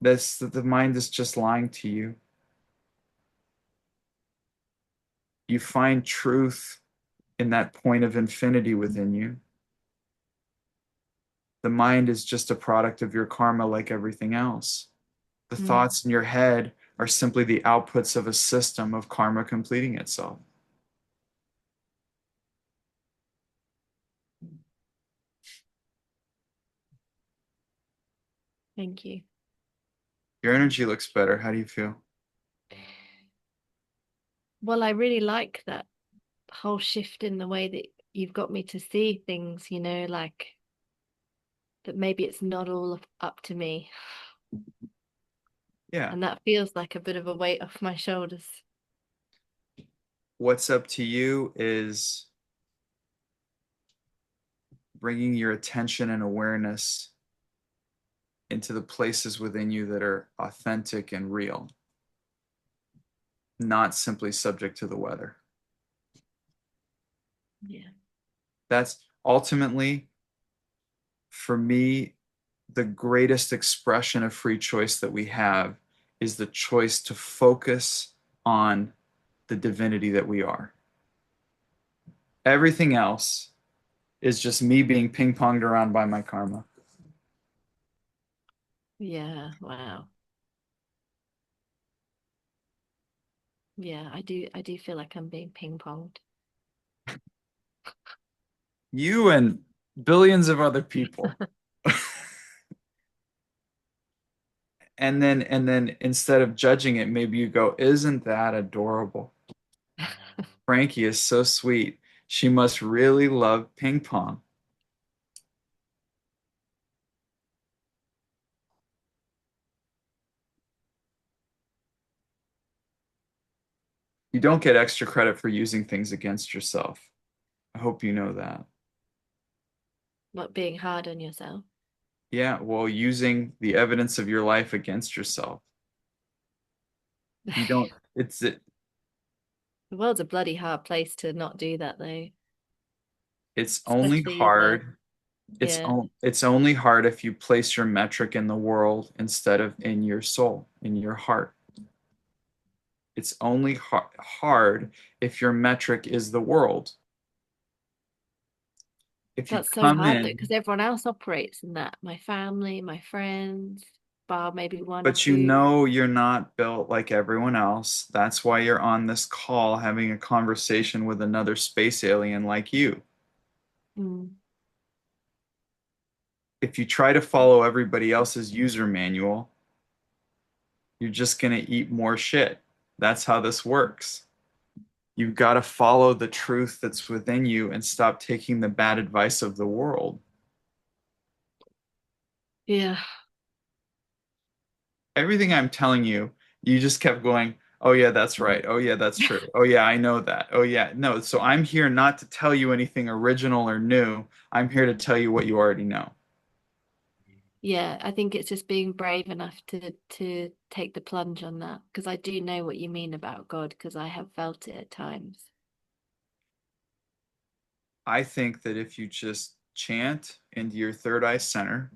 That's the mind is just lying to you. You find truth in that point of infinity within you. The mind is just a product of your karma like everything else. The Mm. thoughts in your head are simply the outputs of a system of karma completing itself. Thank you. Your energy looks better. How do you feel? Well, I really like that whole shift in the way that you've got me to see things, like that maybe it's not all up to me. Yeah. And that feels like a bit of a weight off my shoulders. What's up to you is bringing your attention and awareness into the places within you that are authentic and real, not simply subject to the weather. Yeah. That's ultimately, for me, the greatest expression of free choice that we have is the choice to focus on the divinity that we are. Everything else is just me being ping ponged around by my karma. Yeah. Wow. Yeah, I do feel like I'm being ping-ponged. You and billions of other people. And then instead of judging it, maybe you go, isn't that adorable? Frankie is so sweet. She must really love ping pong. You don't get extra credit for using things against yourself. I hope you know that. Not being hard on yourself. Yeah, well, using the evidence of your life against yourself. You don't, The world's a bloody hard place to not do that, though, it's only especially as a, hard. yeah. It's only hard if you place your metric in the world instead of in your soul, in your heart. It's only hard if your metric is the world. If you That's so come hard though, in, because everyone else operates in that. My family, my friends, bar maybe one or but you two. know you're not built like everyone else. That's why you're on this call having a conversation with another space alien like you. Mm. If you try to follow everybody else's user manual, you're just going to eat more shit. That's how this works. You've got to follow the truth that's within you and stop taking the bad advice of the world. Yeah. Everything I'm telling you, you just kept going, oh, yeah, that's right. Oh, yeah, that's true. Oh, yeah, I know that. Oh, yeah. No, so I'm here not to tell you anything original or new. I'm here to tell you what you already know. Yeah, I think it's just being brave enough to take the plunge on that because I do know what you mean about God because I have felt it at times. I think that if you just chant into your third eye center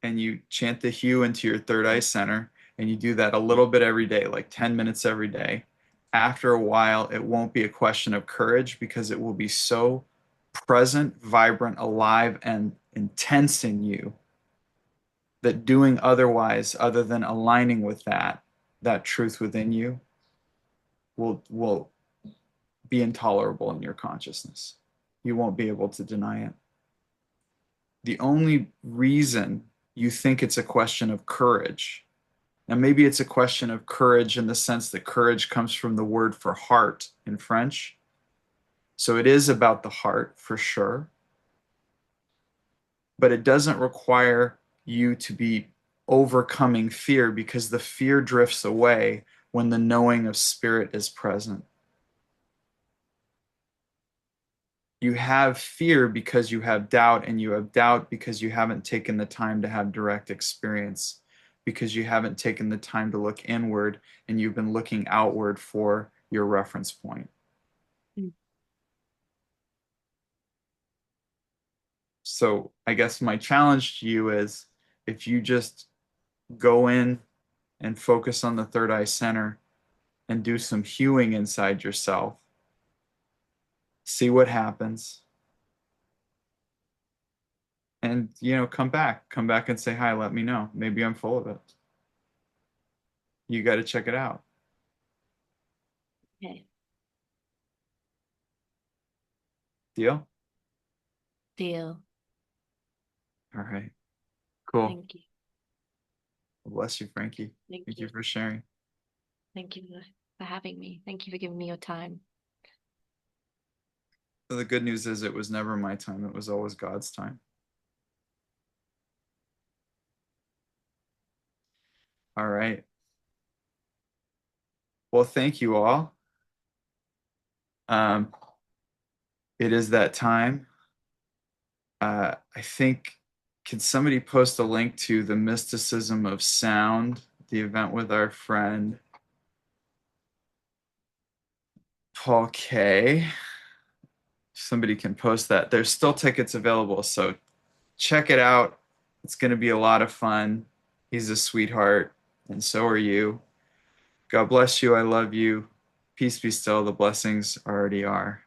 and you chant the hue into your third eye center, and you do that a little bit every day, like 10 minutes every day, after a while, it won't be a question of courage because it will be so present, vibrant, alive, and intense in you that doing otherwise, other than aligning with that truth within you, will be intolerable in your consciousness. You won't be able to deny it. The only reason you think it's a question of courage, now maybe it's a question of courage in the sense that courage comes from the word for heart in French. So it is about the heart for sure, but it doesn't require you to be overcoming fear because the fear drifts away when the knowing of spirit is present. You have fear because you have doubt, and you have doubt because you haven't taken the time to have direct experience, because you haven't taken the time to look inward and you've been looking outward for your reference point. Mm. So I guess my challenge to you is if you just go in and focus on the third eye center and do some hewing inside yourself, see what happens, and come back and say hi, let me know. Maybe I'm full of it. You got to check it out. Okay. Deal? Deal. All right. Cool. Thank you. Bless you, Frankie. Thank Thank you you. for sharing. Thank you for having me. Thank you for giving me your time. So the good news is it was never my time. It was always God's time. All right. Well, thank you all. Um, it is that time. I think, can somebody post a link to the mysticism of sound, the event with our friend Paul K? Somebody can post that. There's still tickets available, so check it out. It's going to be a lot of fun. He's a sweetheart, and so are you. God bless you. I love you. Peace be still. The blessings already are.